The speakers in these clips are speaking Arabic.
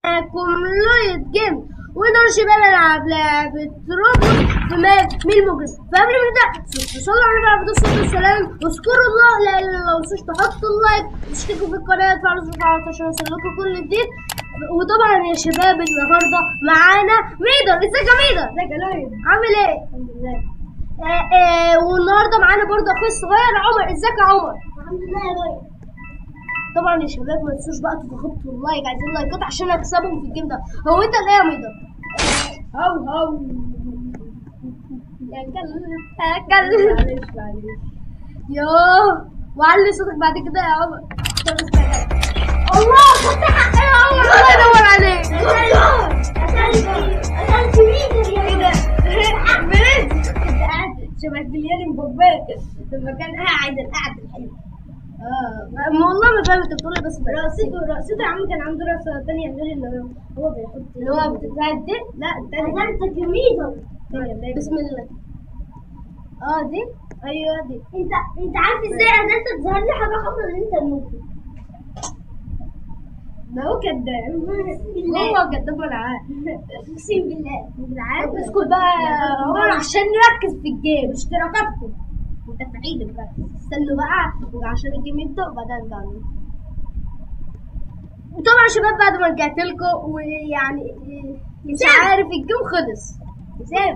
معاكم لويد جيم ونقدر شباب نلعب لعبة روبلوكس في ماب مين المجرم. فقبل ما نبدأ صلوا على النبي عليه الصلاة والسلام واذكروا الله لا إله إلا الله، ومتنسوش تحطوا اللايك وتشتركوا في القناة وتفعلوا زر الجرس عشان يوصلكوا كل جديد. وطبعا يا شباب النهارده معانا ميدر. ازيك يا ميدر؟ ازيك يا لويد؟ عامل ايه؟ الحمد لله. والنهارده معانا برضه اخويا الصغير عمر. ازيك يا عمر؟ الحمد لله يا لويد. طبعا يا شباب ما تنسوش بقى تضغطوا اللايك، عايزين لايكات عشان اكسبهم في الجيم ده. هو انت ايه يا ميدر؟ هاو يا كلب معلش يوه، وعلي صوتك بعد كده يا عمر. الله خدت حقي يا عمر، الله ينور عليك. قتلت مين ايه ده؟ برنس. كنت قاعد شبه كليان مبابي لما كان قاعد القعده الحلوه. والله ما فاهم انت بتقول ايه، بس رقصته يا عم كان عنده رقصه ثانيه غير اللي هو بيحط اللي هو بتتعد دي. لا الثانيه قتلت ميدر. بسم الله. دي ايوه دي. انت عارف ازاي قدرت تظهر لي حاجه حمراء اللي انت الموجود؟ ما هو كداب. هو كداب. انا عارف اقسم بالله. بالعافيه. اسكت بقى يا عمر عشان نركز في الجيم. اشتراكاتكم متفعين بقى. استنوا بقى عشان الجيم يبدأ وبعدين نرجع له. وطبعا شباب بعد ما رجعت لكم ويعني مش عارف الجيم خلص. حساب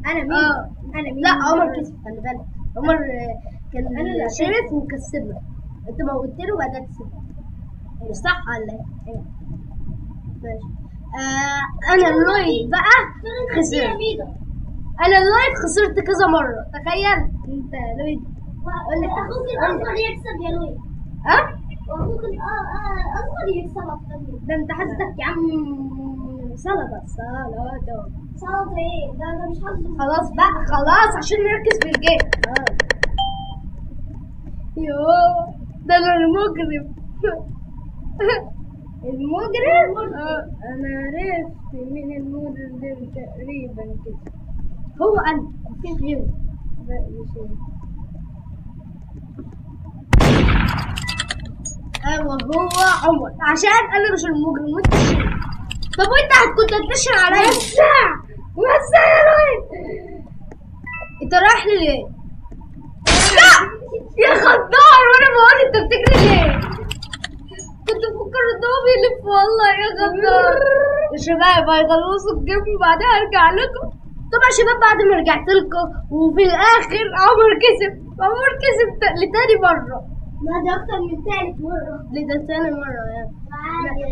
انا مين؟ انا مين؟ لا عمر كسب، خلي بالك. عمر كان أنا اللي شرف وكسبنا. انت موتني وبعدين كسبنا. مش صح ولا ايه؟ ماشي. انا اللايف بقى خسرت. انا اللايف خسرت كذا مرة، تخيل. انت لويد. اخوك الاصغر يكسب يا لويد. واخوك الاصغر يكسب اكتر منك. ده انت حاسسك يا عم سلطة. سلطة ايه؟ ده مش حظ. خلاص بقى خلاص عشان نركز في الجيم. يوه ده انا المجرم. المجرم؟ انا عرفت مين المجرم تقريبا كده. هو انا مفيش غيره. لا مش هو. ايوه هو عمر، عشان انا مش المجرم وانت الشرير. طب وانت كنت هتنشر عليا؟ وسع يا لويد. انت رايح لي ليه؟ لا يا خضار، وانا بقول انت بتجري ليه؟ كنت بفكر ان هو بيلف والله يا خضار. يا شباب هيخلصوا الجيم وبعدين هرجع لكم. طبعا يا شباب بعد ما رجعت لكم وفي الاخر عمر كسب. عمر كسب لتاني مرة. لا ده اكتر من ثالث مرة. ليه ده تاني مرة يعني.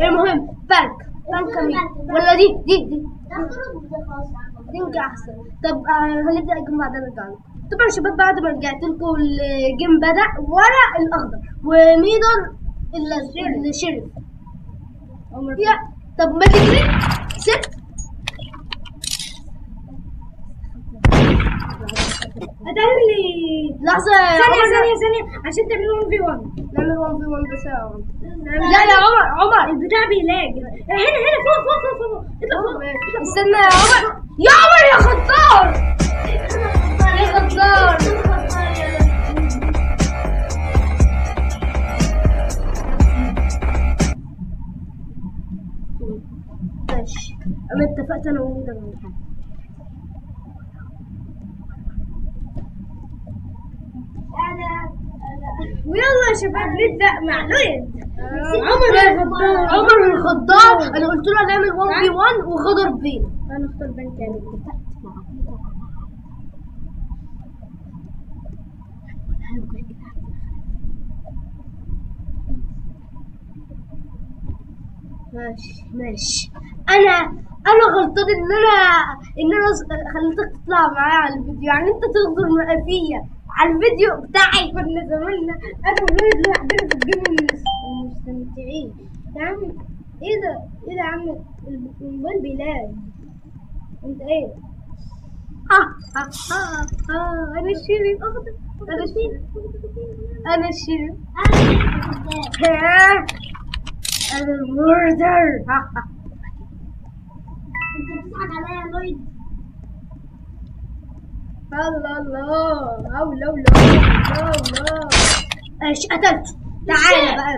المهم بنك مين؟ ولا دي دي احسن. طب هنبدأ الجيم بعدين نرجع لكم. طبعا يا شباب بعد ما رجعت لكم الجيم بدأ ورا الاخضر وميدر الشرف. يا طب ما تجري ست. قتلني. لحظة يا ثانية عشان تعملوا 1v1. نعمل 1v1 بس يا عمر. لا يا عمر البتاع بيلاج. هنا فوق. اطلع فوق. استنى يا عمر. يا عمر يا خطار. يا خطار. ماشي انا اتفقت انا وميدر على حاجة. ويلا يا شباب نبدأ مع لويد. عمر الخضار. انا قلت له هنعمل 1v1 وغدر بيه. انا اختار بنك يعني. ماشي انا غلطان ان انا خليتك تطلع معايا على الفيديو. يعني انت تغدر فيا على الفيديو بتاعي. كنا زماننا انا ولويد لوحدنا في الجيم ومستمتعين. يا عم ايه ده يا عم الموبايل بيلاج. انت ايه؟ انا الشريف. انا الشريف. انا الموردر. انت بتضحك عليا يا لويد. الله ايش قتلت. تعالى بقى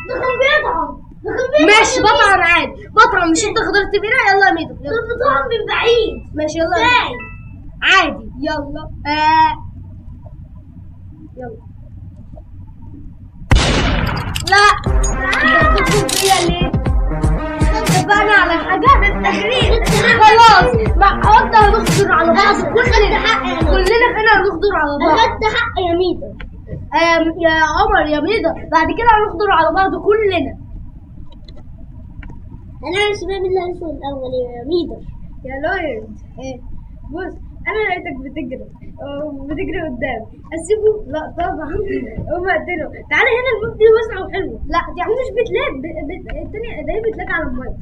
ده كان بيضعف. ماشي بطعن عادي، بطعن. مش انت اخترت بينا؟ يلا يا ميدو، يلا بطعم من بعيد. ماشي يلا ازاي؟ عادي يلا. يلا لا تدخل فيا ليه؟ اتفقنا على حاجة بالتغريد. خلاص قلنا هنخضر على بعض كلنا هنا هنخضر على بعض. اخدت حق يا ميدو. يا عمر يا ميدو، بعد كده هنخضر على بعض كلنا. انا عارف مين اللي هيوصل الاول يا ميدو. يا لويد بص، انا لقيتك بتجري قدام، اسيبه؟ لا طبعا قوم اقتله. تعالى هنا، الموت دي واسعه وحلوه. لا دي مش بتلاقي التانية ده بتلاقي على الميه.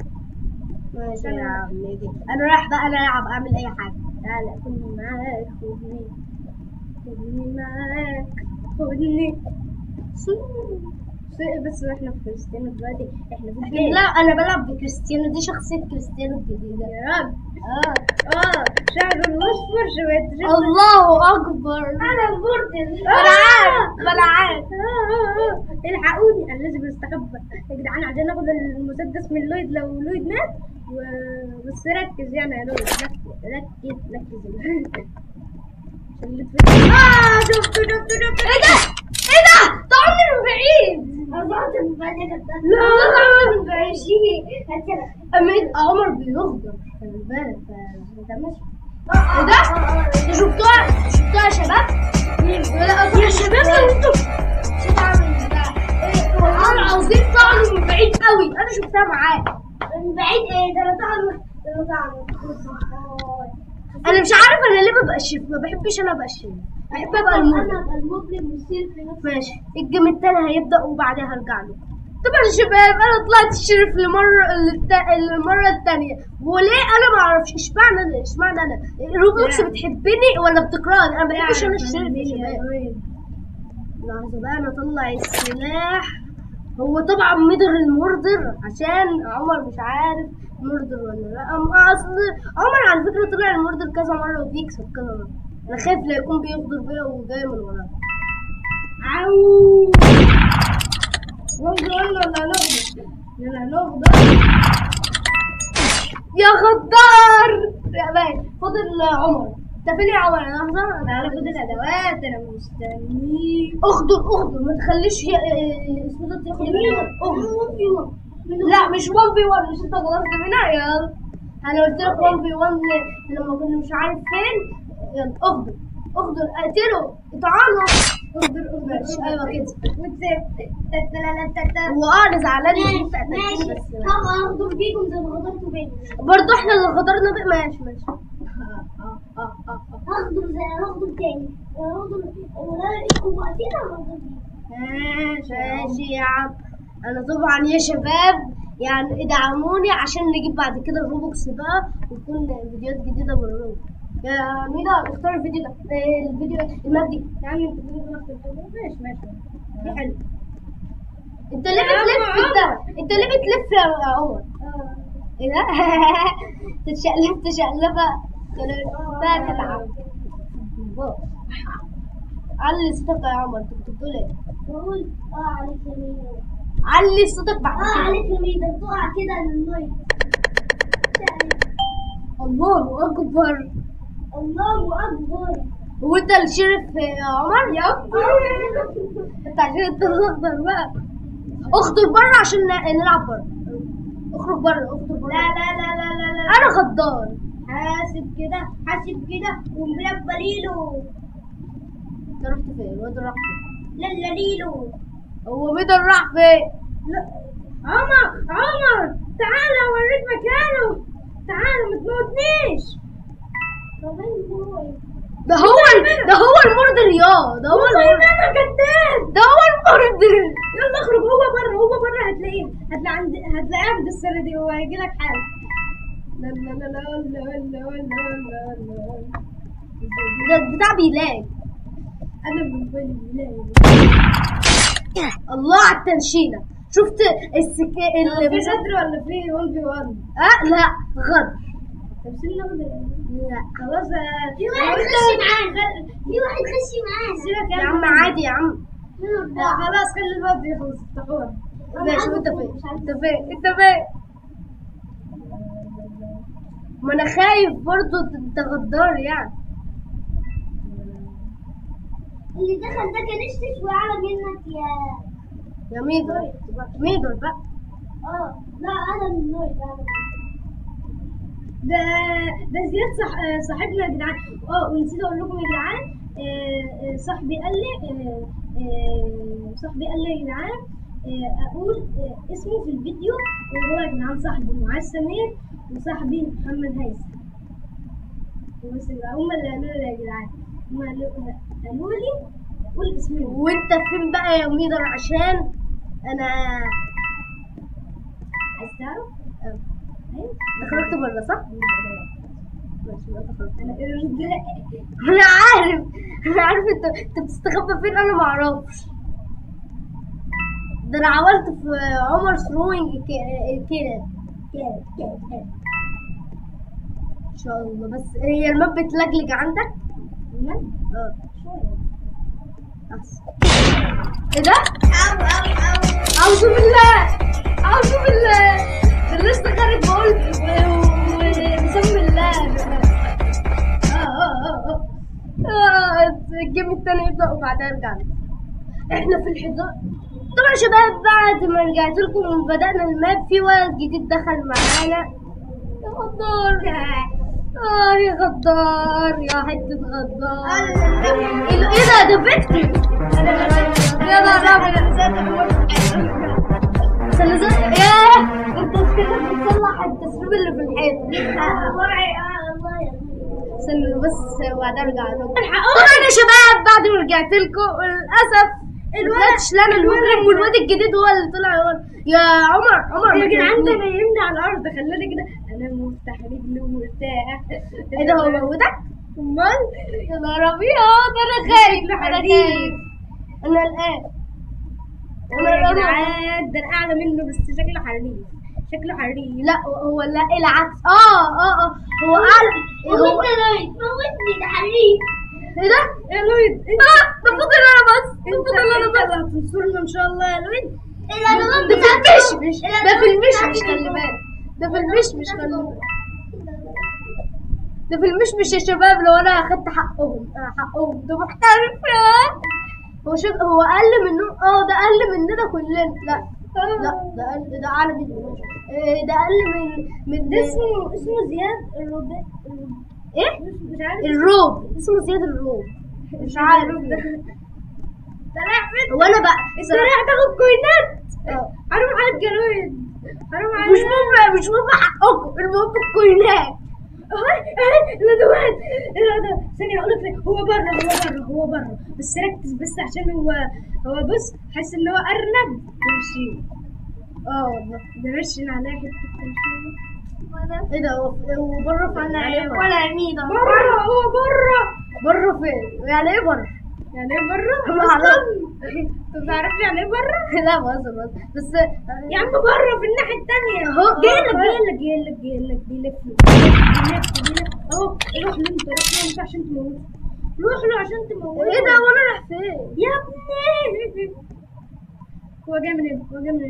ماشي يا عمي، انا رايح بقى انا العب، اعمل اي حاجه. تعالى خدني معاك، خدني معاك، خدني. بس احنا في كريستيانو دلوقتي، احنا في الجيم. لا انا بلعب بكريستيانو، دي شخصيه كريستيانو الجديده يا راجل. شعر الاصفر شويه. الله اكبر. انا بورتل. انا عارف. الحقوني، انا لازم استخبى يا جدعان عشان اخد المسدس من لويد لو لويد مات. بس ركز يعني يا لويد، ركز. شفته. ايه ده؟ طعني من بعيد. لا من بعيد. عمر بيغدر، خلي بالك. انت ماشي. ايه ده؟ شفتوها يا شباب؟ يا شباب لو انتوا والله العظيم طعنوا من بعيد قوي. انا شفتها معاه من بعيد. ايه ده؟ انا طعم. انا مش عارف انا ليه ببقى الشريف، ما بحبش انا ابقى الشريف، بحب ابقى المظلم والسيف في نفس. ماشي، الجيم التاني هيبدا وبعدها هرجع له. طبعا يا شباب انا طلعت الشريف المره الثانيه، وليه انا ما اعرفش. اشمعنى انا روبلوكس بتحبني ولا بتكرهني؟ انا ما بحبش انا الشريف يا شباب. لحظه بقى انا اطلع السلاح. هو طبعا مدر المردر عشان عمر مش عارف مردر ولا لا. اصل عمر على فكره طلع المردر كذا مره وبيكسب كذا مره. انا خايف لا يكون بيغدر بيا وجاي من وراه. عو نغدر يا غدار يا باي. فاضل عمر. انت فين يا عمر؟ لحظه تعالى خد الادوات، انا مستنيك. اغدر ما تخليش اسمه ده ياخد منك. لا مش 1v1، مش انت غلطت منها. يلا انا قلت لك 1v1 لما كنا مش عارف فين. يلا اغدر اقتله، اطعنه. اغدر ايوه كده. انا زعلان ان انت ماشي. بس هغدر بيكم زي ما غدرتوا بيا. برضه احنا اللي غدرنا بيه. ماشي هغدر تاني. هغدر ولا لقيتكم واقفين. هغدر بيكم. ماشي يا عم. انا طبعا يا شباب يعني ادعموني عشان نجيب بعد كده الروبوكس بقى ويكون فيديوهات جديده بالروبوكس. يا ميدا اختار الفيديو ده، الفيديو الماب دي يا عم. انت ماشي دي حلو. انت ليه بتلف ده؟ انت ليه بتلف يا عمر؟ ايه ده؟ تشقلبه بقى تلعب. علي صوتك يا عمر. انت بتقول ايه؟ بقول عليك يا ميدا. علي صوتك بعد كده. عليك يا ميدا. تقع كده للميه. الله اكبر. هو انت الشريف يا عمر؟ انت عشان انت الاخضر بقى. اخضر بره عشان نلعب بره. اخرج بره. لا انا غدار. حاسب كده وملبى ليلو. انت رحت فين؟ الواد راح فين؟ لا ليلو. هو ميدو راح فين؟ لا عمر تعالى اوريك مكانه. تعالى ما تموتنيش. ده هو المردر يا ده هو المردر. انا كذاب. ده هو المردر. يلا اخرج. هو بره هتلاقيه. هتلاقيه عند السنه دي وهو هيجي لك حاجه. لا ده بتاع بيلاقي. انا بالنسبه لي الله على التنشينه. شفت اللي في غدر ولا في 1v1؟ لا غدر. طب سيبنا غدر. لا خلاص. في واحد خشي معاه. سيبك يا عم. عادي يا عم. خلاص خلي الواد يخلص. افتحوها. ماشي، وانت فين؟ انت فين؟ ما انا خايف برضه انت غدار يعني. اللي دخل ده كان اشتش واعلى منك يا ميدو. ميدو بقى. لا انا من نور ده زياد صاحبنا يا جدعان. ونسيت اقول لكم يا جدعان، صاحبي قال لي يا جدعان اقول اسمه في الفيديو، وهو يا جدعان صاحبي معاذ سمير وصاحبي محمد هيثم. بس هم اللي قالوا لي يا جدعان، هم قالوا لي قول اسمي. وانت فين بقى يا ميدر؟ عشان انا عايز تعرف. انت خرجت بره صح؟ انا عارف انت بتستخبى فين، انا ما اعرفش. ده انا عملت في عمر ثروينج كده ان شاء الله. بس هي الماب بتلجلج عندك؟ الماب؟ احسن. ايه ده؟ اعوذ بالله اعوذ بالله. ده لسه خارج بقول بسم الله. الجيم التاني يبدأ وبعدها ارجع. احنا في الحضور طبعا يا شباب. بعد ما رجعت لكم وبدأنا الماب، في ولد جديد دخل معانا. يا غدار يا غدار يا حتة غدار. ايه ده فيكتور. يا ياه انت كده بتصلح التسريب اللي في الحيط. استنى بس وبعدين ارجع لكم. طبعا يا شباب بعد ما رجعت لكم للاسف الواد شلان المجرم، والواد الجديد هو اللي طلع. يا عمر يا جدعان ده نايمني على الارض، خلاني كده انام مفتح رجلي ومرتاح. ايه ده هو موتك؟ امال يا نهار ابيض. انا خايف انا قلقان. يا جدعان ده انا اعلى منه بس شكله حريف. لا هو لا العكس. هو اعلى. موتني ده حريف. ايه ده؟ يا لويد المفروض ان انا بس هتنصرنا ان شاء الله يا لويد. ده في المشمش خلي بالك. ده في المشمش ده في المشمش يا شباب. لو انا اخدت حقهم ده محترف. هو اقل منه. ده اقل مننا كلنا. لا ده اعلى منه. ده اقل من اسمه زياد الروبي. ايه مش عارف الروب. اسمه زياد الروب. مش عارف هو انا بقى انت رايح تاخد كوينات. حرام عليك يا لويد، حرام عليك. مش مهم حقكم، المهم الكوينات. الادوات ثانية اقول لك هو بره بس ركز بس عشان هو بص حاسس ان هو ارنب ماشي. والله ده ماشي على حته التنشيط. ايه ده هو بره فين؟ ولا يمين هو بره فين؟ يعني ايه بره؟ اصلا انت تعرف يعني ايه بره؟ لا بهزر بس يا عم بره في الناحيه الثانيه اهو. جاي لك بيلف اهو. روح له انت عشان تموت. روح له عشان تموت. ايه ده وانا رايح فين يا ابني؟ هو جاي من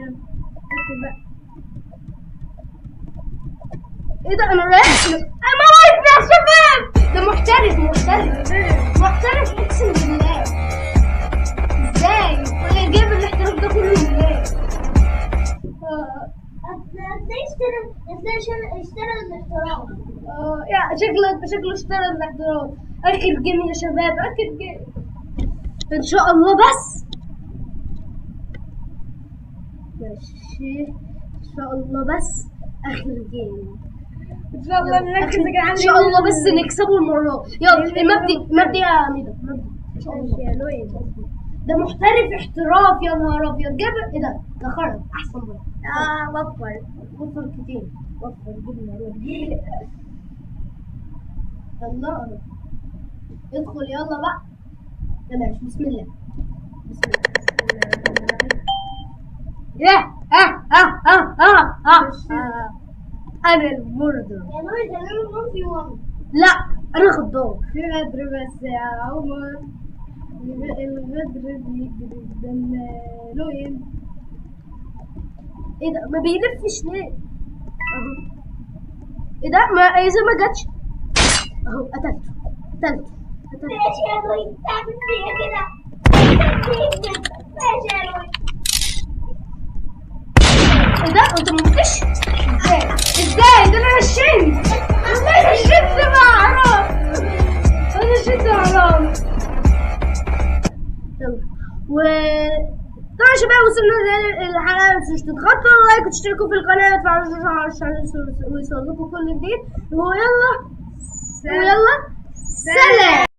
هنا ركز بقى. ايه ده انا رايح موتني يا شباب. ده محترف اقسم بالله. ازاي جايب الاحتراف ده كله منين؟ اشترى الاحتراف. يا شكله اشترى الاحتراف. اخر جيم يا شباب، اخر جيم ان شاء الله. بس ماشي ان شاء الله. بس اخر جيم ان شاء الله نركز يا جدعان. ان شاء الله بس نكسبه المره. يلا المبدي يا ميدا ان شاء الله. يا لويد ده محترف احتراف. يا نهار ابيض. جاب ايه ده خرج احسن بقى. وفر كتير. جبنا يلا ادخل يلا بقى. ماشي بسم الله. يا انا المردة. يا لويد انا في لا انا غدار. في غدر بس يا عمر. الغدر بيجري قدام لويد. ايه ده ما بيلفش ليه؟ اهو ايه ده ما اذا ما جاتش اهو قتلته ماشي يا لوي تعمل فيا كده ماشي يا لوي. ايه ده انت ما متش ازاي ده انا نشنت بقى حرام انا نشنت حرام. يلا طبعا يا شباب وصلنا للحلقه، ما تنسوش تضغطوا اللايك وتشتركوا في القناه وتفعلوا الجرس عشان يوصلكوا كل جديد ويلا سلام.